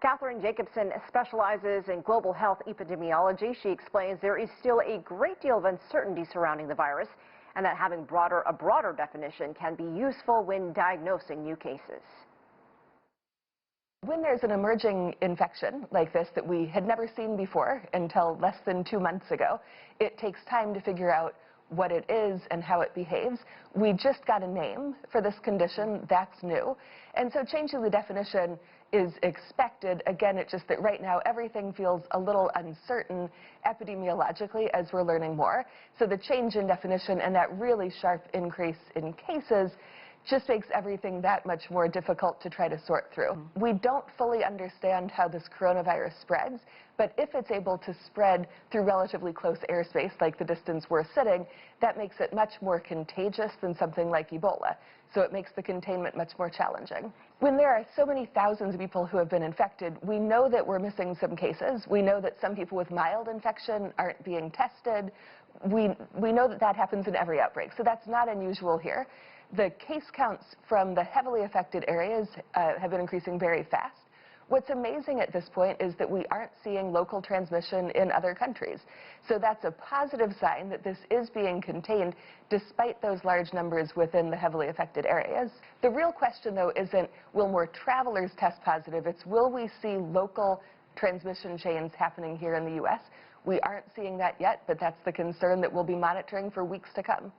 Kathryn Jacobsen specializes in global health epidemiology. She explains there is still a great deal of uncertainty surrounding the virus and that having a broader definition can be useful when diagnosing new cases. When there's an emerging infection like this that we had never seen before until less than 2 months ago, it takes time to figure out what it is and how it behaves. We just got a name for this condition. That's new. And so changing the definition is expected. Again, it's just that right now everything feels a little uncertain epidemiologically as we're learning more. So the change in definition and that really sharp increase in cases just makes everything that much more difficult to try to sort through. We don't fully understand how this coronavirus spreads, but if it's able to spread through relatively close airspace, like the distance we're sitting, that makes it much more contagious than something like Ebola. So it makes the containment much more challenging. When there are so many thousands of people who have been infected, we know that we're missing some cases. We know that some people with mild infection aren't being tested. We know that that happens in every outbreak, so that's not unusual here. The case counts from the heavily affected areas have been increasing very fast. What's amazing at this point is that we aren't seeing local transmission in other countries. So that's a positive sign that this is being contained despite those large numbers within the heavily affected areas. The real question, though, isn't will more travelers test positive, it's will we see local transmission chains happening here in the U.S. We aren't seeing that yet, but that's the concern that we'll be monitoring for weeks to come.